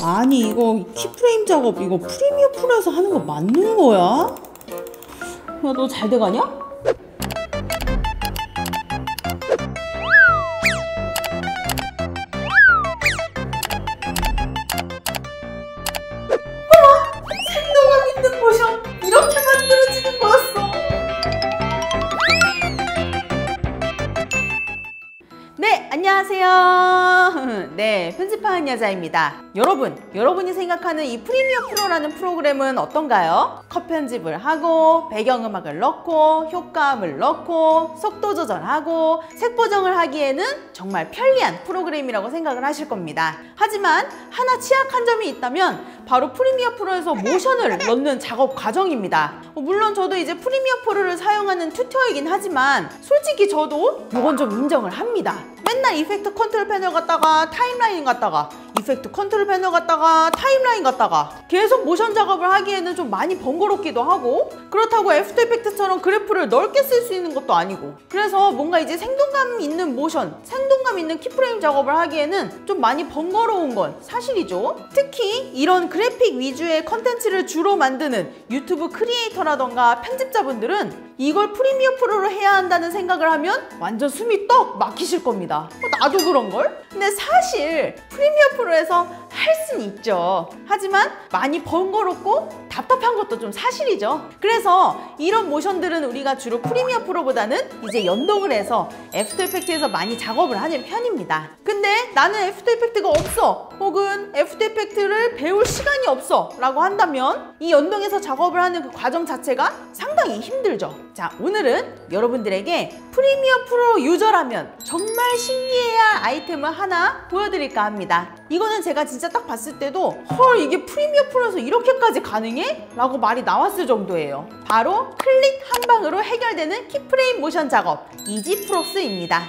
아니 이거 키프레임 작업 이거 프리미어 프로에서 하는 거 맞는 거야? 야 너 잘 돼가냐? 생동감 있는 모션 이렇게 만들어지는 거였어. 네, 안녕하세요. 네, 편집하는 여자입니다. 여러분이 생각하는 이 프리미어 프로라는 프로그램은 어떤가요? 컷 편집을 하고 배경음악을 넣고 효과음을 넣고 속도 조절하고 색 보정을 하기에는 정말 편리한 프로그램이라고 생각을 하실 겁니다. 하지만 하나 취약한 점이 있다면 바로 프리미어 프로에서 모션을 넣는 작업 과정입니다. 물론 저도 이제 프리미어 프로를 사용하는 튜터이긴 하지만 솔직히 저도 이건 좀 인정을 합니다. 맨날 이펙트 컨트롤 패널 갔다가 타임라인 갔다가 이펙트 컨트롤 패널 갔다가 타임라인 갔다가 계속 모션 작업을 하기에는 좀 많이 번거롭기도 하고, 그렇다고 애프터 이펙트처럼 그래프를 넓게 쓸 수 있는 것도 아니고, 그래서 뭔가 이제 생동감 있는 모션, 생동감 있는 키프레임 작업을 하기에는 좀 많이 번거로운 건 사실이죠. 특히 이런 그래픽 위주의 컨텐츠를 주로 만드는 유튜브 크리에이터라던가 편집자분들은 이걸 프리미어 프로로 해야 한다는 생각을 하면 완전 숨이 떡 막히실 겁니다. 나도 그런걸? 근데 사실 프리미어 프로에서 할 수는 있죠. 하지만 많이 번거롭고 답답한 것도 좀 사실이죠. 그래서 이런 모션들은 우리가 주로 프리미어 프로보다는 이제 연동을 해서 애프터 이펙트에서 많이 작업을 하는 편입니다. 근데 나는 애프터 이펙트가 없어, 혹은 애프터 이펙트를 배울 시간이 없어 라고 한다면 이 연동해서 작업을 하는 그 과정 자체가 상당히 힘들죠. 자, 오늘은 여러분들에게 프리미어 프로 유저라면 정말 신기해야 할 아이템을 하나 보여드릴까 합니다. 이거는 제가 진짜 딱 봤을 때도 헐, 이게 프리미어 프로에서 이렇게까지 가능해? 라고 말이 나왔을 정도예요. 바로 클릭 한 방으로 해결되는 키프레임 모션 작업, 이지프로스입니다.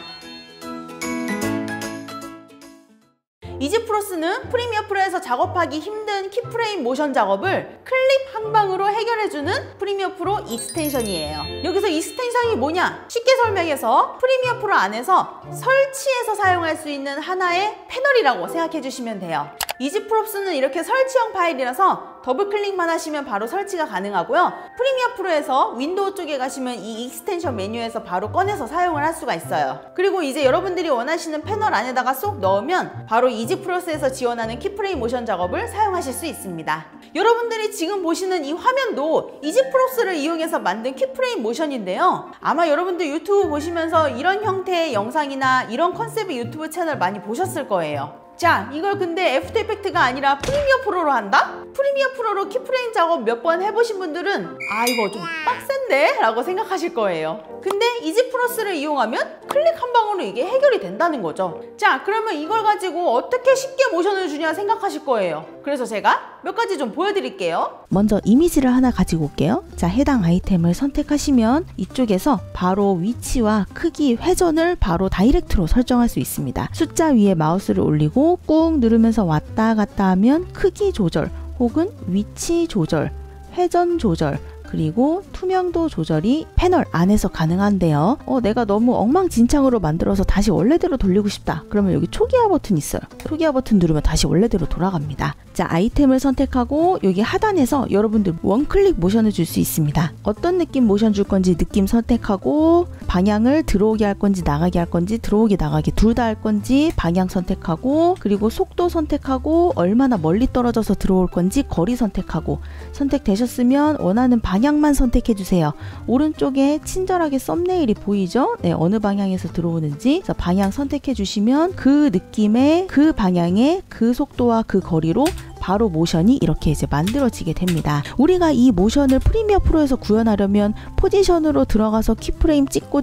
이지프로스는 프리미어 프로에서 작업하기 힘든 키프레임 모션 작업을 클립 한 방으로 해결해주는 프리미어 프로 익스텐션이에요. 여기서 익스텐션이 뭐냐? 쉽게 설명해서 프리미어 프로 안에서 설치해서 사용할 수 있는 하나의 패널이라고 생각해 주시면 돼요. 이지프로스는 이렇게 설치형 파일이라서 더블 클릭만 하시면 바로 설치가 가능하고요. 프리미어 프로에서 윈도우 쪽에 가시면 이 익스텐션 메뉴에서 바로 꺼내서 사용을 할 수가 있어요. 그리고 이제 여러분들이 원하시는 패널 안에다가 쏙 넣으면 바로 이지프로스에서 지원하는 키프레임 모션 작업을 사용하실 수 있습니다. 여러분들이 지금 보시는 이 화면도 이지프로스를 이용해서 만든 키프레임 모션인데요. 아마 여러분들 유튜브 보시면서 이런 형태의 영상이나 이런 컨셉의 유튜브 채널 많이 보셨을 거예요. 자, 이걸 근데 애프터 이펙트가 아니라 프리미어 프로로 한다? 프리미어 프로로 키프레임 작업 몇 번 해보신 분들은 아, 이거 좀 빡센데? 라고 생각하실 거예요. 근데 이지프로스를 이용하면 클릭 한 방으로 이게 해결이 된다는 거죠. 자, 그러면 이걸 가지고 어떻게 쉽게 모션을 주냐 생각하실 거예요. 그래서 제가 몇 가지 좀 보여드릴게요. 먼저 이미지를 하나 가지고 올게요. 자, 해당 아이템을 선택하시면 이쪽에서 바로 위치와 크기, 회전을 바로 다이렉트로 설정할 수 있습니다. 숫자 위에 마우스를 올리고 꾹 누르면서 왔다 갔다 하면 크기 조절 혹은 위치 조절, 회전 조절, 그리고 투명도 조절이 패널 안에서 가능한데요. 내가 너무 엉망진창으로 만들어서 다시 원래대로 돌리고 싶다. 그러면 여기 초기화 버튼 있어요. 초기화 버튼 누르면 다시 원래대로 돌아갑니다. 자, 아이템을 선택하고 여기 하단에서 여러분들 원클릭 모션을 줄 수 있습니다. 어떤 느낌 모션 줄 건지 느낌 선택하고, 방향을 들어오게 할 건지 나가게 할 건지, 들어오게 나가게 둘 다 할 건지 방향 선택하고, 그리고 속도 선택하고, 얼마나 멀리 떨어져서 들어올 건지 거리 선택하고, 선택되셨으면 원하는 방향만 선택해 주세요. 오른쪽에 친절하게 썸네일이 보이죠? 네, 어느 방향에서 들어오는지. 그래서 방향 선택해 주시면 그 느낌의 그 방향의 그 속도와 그 거리로 바로 모션이 이렇게 이제 만들어지게 됩니다. 우리가 이 모션을 프리미어 프로에서 구현하려면 포지션으로 들어가서 키프레임 찍고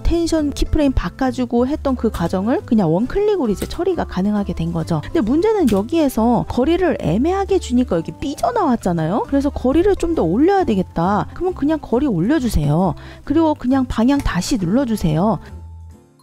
텐션 키프레임 바꿔주고 했던 그 과정을 그냥 원클릭으로 이제 처리가 가능하게 된 거죠. 근데 문제는 여기에서 거리를 애매하게 주니까 여기 삐져나왔잖아요. 그래서 거리를 좀 더 올려야 되겠다. 그러면 그냥 거리 올려주세요. 그리고 그냥 방향 다시 눌러주세요.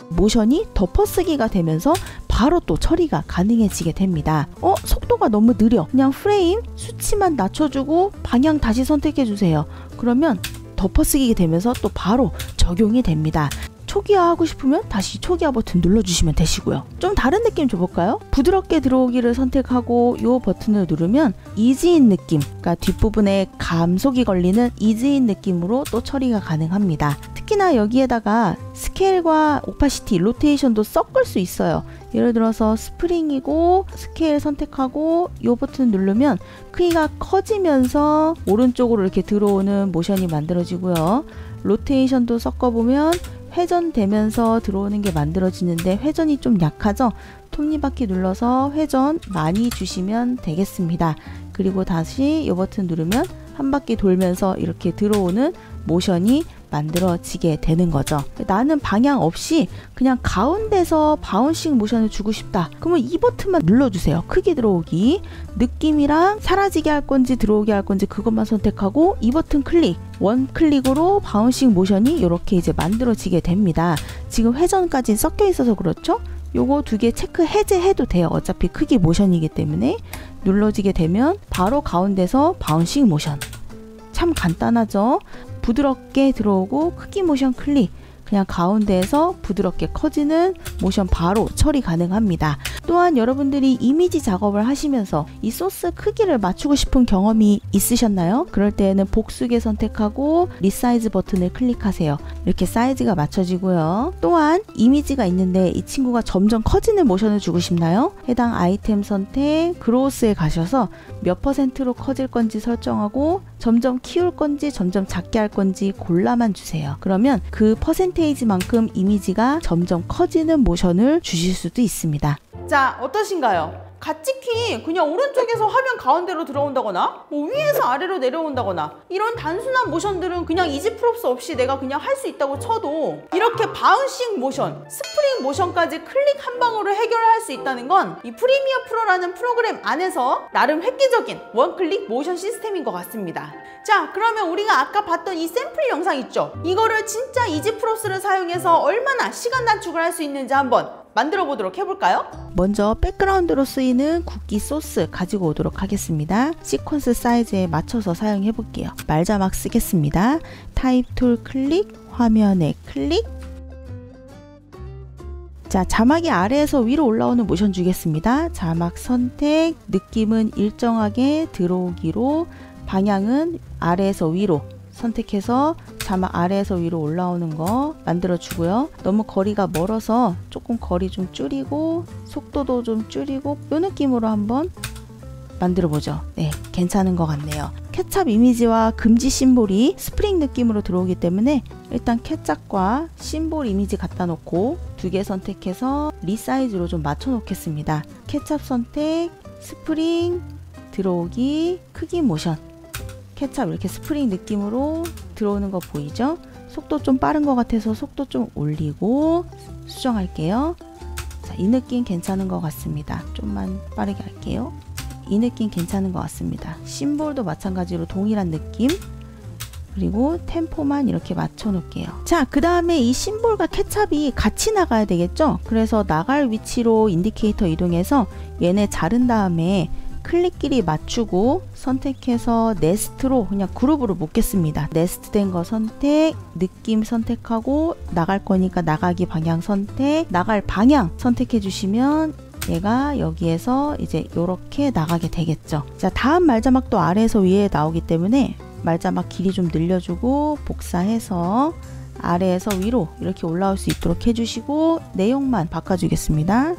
모션이 덮어쓰기가 되면서 바로 또 처리가 가능해지게 됩니다. 속도가 너무 느려. 그냥 프레임 수치만 낮춰주고 방향 다시 선택해주세요. 그러면 덮어쓰기게 되면서 또 바로 적용이 됩니다. 초기화 하고 싶으면 다시 초기화 버튼 눌러주시면 되시고요. 좀 다른 느낌 줘볼까요? 부드럽게 들어오기를 선택하고 이 버튼을 누르면 이지인 느낌, 그러니까 뒷부분에 감속이 걸리는 이지인 느낌으로 또 처리가 가능합니다. 특히나 여기에다가 스케일과 오파시티, 로테이션도 섞을 수 있어요. 예를 들어서 스프링이고 스케일 선택하고 이 버튼 누르면 크기가 커지면서 오른쪽으로 이렇게 들어오는 모션이 만들어지고요. 로테이션도 섞어보면 회전되면서 들어오는 게 만들어지는데 회전이 좀 약하죠? 톱니바퀴 눌러서 회전 많이 주시면 되겠습니다. 그리고 다시 이 버튼 누르면 한 바퀴 돌면서 이렇게 들어오는 모션이 만들어지게 되는 거죠. 나는 방향 없이 그냥 가운데서 바운싱 모션을 주고 싶다. 그러면 이 버튼만 눌러주세요. 크기 들어오기, 느낌이랑 사라지게 할 건지 들어오게 할 건지 그것만 선택하고 이 버튼 클릭, 원 클릭으로 바운싱 모션이 이렇게 이제 만들어지게 됩니다. 지금 회전까지 섞여 있어서 그렇죠? 요거 두 개 체크 해제해도 돼요. 어차피 크기 모션이기 때문에 눌러지게 되면 바로 가운데서 바운싱 모션. 참 간단하죠? 부드럽게 들어오고 크기 모션 클릭, 그냥 가운데에서 부드럽게 커지는 모션 바로 처리 가능합니다. 또한 여러분들이 이미지 작업을 하시면서 이 소스 크기를 맞추고 싶은 경험이 있으셨나요? 그럴 때에는 복수계 선택하고 리사이즈 버튼을 클릭하세요. 이렇게 사이즈가 맞춰지고요. 또한 이미지가 있는데 이 친구가 점점 커지는 모션을 주고 싶나요? 해당 아이템 선택, 그로스에 가셔서 몇 %로 커질 건지 설정하고 점점 키울 건지 점점 작게 할 건지 골라만 주세요. 그러면 그 퍼센테이지만큼 이미지가 점점 커지는 모션을 주실 수도 있습니다. 자, 어떠신가요? 가치키 그냥 오른쪽에서 화면 가운데로 들어온다거나 뭐 위에서 아래로 내려온다거나 이런 단순한 모션들은 그냥 이지 프롭스 없이 내가 그냥 할 수 있다고 쳐도 이렇게 바운싱 모션, 스프링 모션까지 클릭 한 방으로 해결할 수 있다는 건 이 프리미어 프로라는 프로그램 안에서 나름 획기적인 원클릭 모션 시스템인 것 같습니다. 자, 그러면 우리가 아까 봤던 이 샘플 영상 있죠? 이거를 진짜 이지 프롭스를 사용해서 얼마나 시간 단축을 할 수 있는지 한번 만들어 보도록 해볼까요? 먼저 백그라운드로 쓰이는 국기 소스 가지고 오도록 하겠습니다. 시퀀스 사이즈에 맞춰서 사용해 볼게요. 말자막 쓰겠습니다. 타입 툴 클릭, 화면에 클릭. 자, 자막이 아래에서 위로 올라오는 모션 주겠습니다. 자막 선택, 느낌은 일정하게 들어오기로, 방향은 아래에서 위로 선택해서 자막 아래에서 위로 올라오는 거 만들어 주고요. 너무 거리가 멀어서 조금 거리 좀 줄이고 속도도 좀 줄이고 이 느낌으로 한번 만들어 보죠. 네, 괜찮은 것 같네요. 케찹 이미지와 금지 심볼이 스프링 느낌으로 들어오기 때문에 일단 케찹과 심볼 이미지 갖다 놓고 두 개 선택해서 리사이즈로 좀 맞춰 놓겠습니다. 케찹 선택, 스프링, 들어오기, 크기 모션. 케찹 이렇게 스프링 느낌으로 들어오는 거 보이죠? 속도 좀 빠른 것 같아서 속도 좀 올리고 수정할게요. 자, 이 느낌 괜찮은 것 같습니다. 좀만 빠르게 할게요. 이 느낌 괜찮은 것 같습니다. 심볼도 마찬가지로 동일한 느낌. 그리고 템포만 이렇게 맞춰 놓을게요. 자, 그 다음에 이 심볼과 케찹이 같이 나가야 되겠죠? 그래서 나갈 위치로 인디케이터 이동해서 얘네 자른 다음에 클릭끼리 맞추고 선택해서 네스트로 그냥 그룹으로 묶겠습니다. 네스트 된 거 선택, 느낌 선택하고 나갈 거니까 나가기 방향 선택, 나갈 방향 선택해 주시면 얘가 여기에서 이제 이렇게 나가게 되겠죠. 자, 다음 말자막도 아래에서 위에 나오기 때문에 말자막 길이 좀 늘려주고 복사해서 아래에서 위로 이렇게 올라올 수 있도록 해주시고 내용만 바꿔주겠습니다.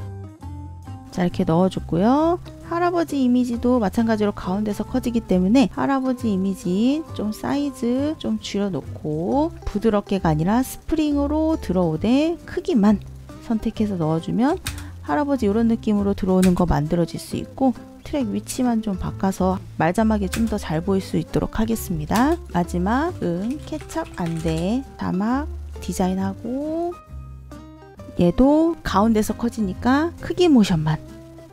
자, 이렇게 넣어줬고요. 할아버지 이미지도 마찬가지로 가운데서 커지기 때문에 할아버지 이미지 좀 사이즈 좀 줄여놓고 부드럽게가 아니라 스프링으로 들어오되 크기만 선택해서 넣어주면 할아버지 이런 느낌으로 들어오는 거 만들어질 수 있고 트랙 위치만 좀 바꿔서 말자막이 좀 더 잘 보일 수 있도록 하겠습니다. 마지막은 케찹 안대 자막 디자인하고 얘도 가운데서 커지니까 크기 모션만,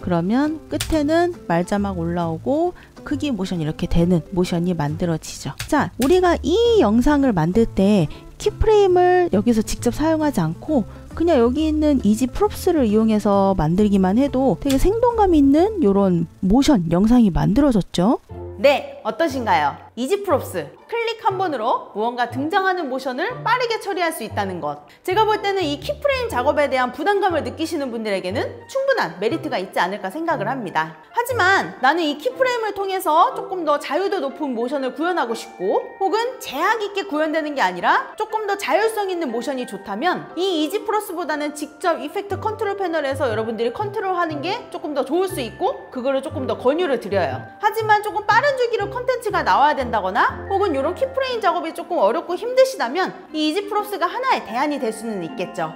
그러면 끝에는 말자막 올라오고 크기 모션 이렇게 되는 모션이 만들어지죠. 자, 우리가 이 영상을 만들 때 키프레임을 여기서 직접 사용하지 않고 그냥 여기 있는 이지 프롭스를 이용해서 만들기만 해도 되게 생동감 있는 이런 모션 영상이 만들어졌죠. 네, 어떠신가요? 이지프롭스 클릭 한 번으로 무언가 등장하는 모션을 빠르게 처리할 수 있다는 것. 제가 볼 때는 이 키프레임 작업에 대한 부담감을 느끼시는 분들에게는 충분한 메리트가 있지 않을까 생각을 합니다. 하지만 나는 이 키프레임을 통해서 조금 더 자유도 높은 모션을 구현하고 싶고, 혹은 제약 있게 구현되는 게 아니라 조금 더 자율성 있는 모션이 좋다면 이 이지프로스보다는 직접 이펙트 컨트롤 패널에서 여러분들이 컨트롤하는 게 조금 더 좋을 수 있고, 그거를 조금 더 권유를 드려요. 하지만 조금 빠른 주기로 컨텐츠가 나와야 된다거나, 혹은 이런 키프레임 작업이 조금 어렵고 힘드시다면 이 이지프롭스가 하나의 대안이 될 수는 있겠죠.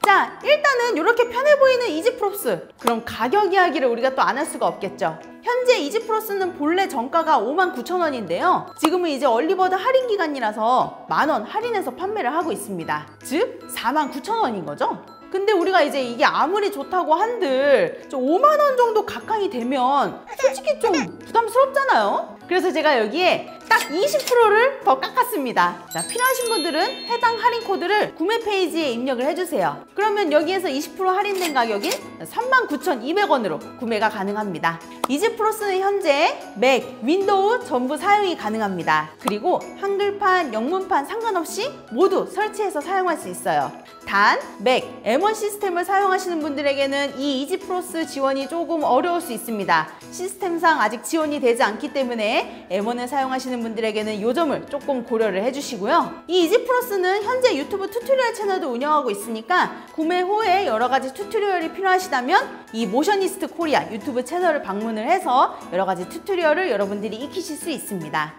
자, 일단은 이렇게 편해 보이는 이지프롭스, 그럼 가격 이야기를 우리가 또 안 할 수가 없겠죠. 현재 이지프로스는 본래 정가가 59,000원인데요 지금은 이제 얼리버드 할인 기간이라서 만원 할인해서 판매를 하고 있습니다. 즉 49,000원인 거죠. 근데 우리가 이제 이게 아무리 좋다고 한들 좀 5만 원 정도 가까이 되면 솔직히 좀 부담스럽잖아요. 그래서 제가 여기에 딱 20%를 더 깎았습니다. 자, 필요하신 분들은 해당 할인 코드를 구매 페이지에 입력을 해주세요. 그러면 여기에서 20% 할인된 가격인 39,200원으로 구매가 가능합니다. 이지프로스는 현재 맥, 윈도우 전부 사용이 가능합니다. 그리고 한글판, 영문판 상관없이 모두 설치해서 사용할 수 있어요. 단 맥, M1 시스템을 사용하시는 분들에게는 이 이지프로스 지원이 조금 어려울 수 있습니다. 시스템상 아직 지원이 되지 않기 때문에 M1을 사용하시는 분들에게는 이 점을 조금 고려를 해주시고요. 이 이지프로스는 현재 유튜브 튜토리얼 채널도 운영하고 있으니까 구매 후에 여러 가지 튜토리얼이 필요하시다면 이 모셔니스트 코리아 유튜브 채널을 방문을 해서 여러 가지 튜토리얼을 여러분들이 익히실 수 있습니다.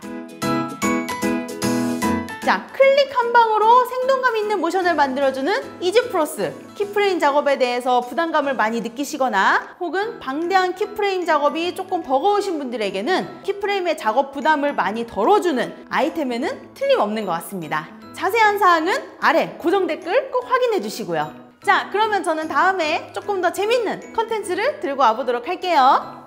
자, 클릭 한 방으로 생동감 있는 모션을 만들어주는 이지프로스. 키프레임 작업에 대해서 부담감을 많이 느끼시거나 혹은 방대한 키프레임 작업이 조금 버거우신 분들에게는 키프레임의 작업 부담을 많이 덜어주는 아이템에는 틀림없는 것 같습니다. 자세한 사항은 아래 고정 댓글 꼭 확인해 주시고요. 자, 그러면 저는 다음에 조금 더 재밌는 컨텐츠를 들고 와보도록 할게요.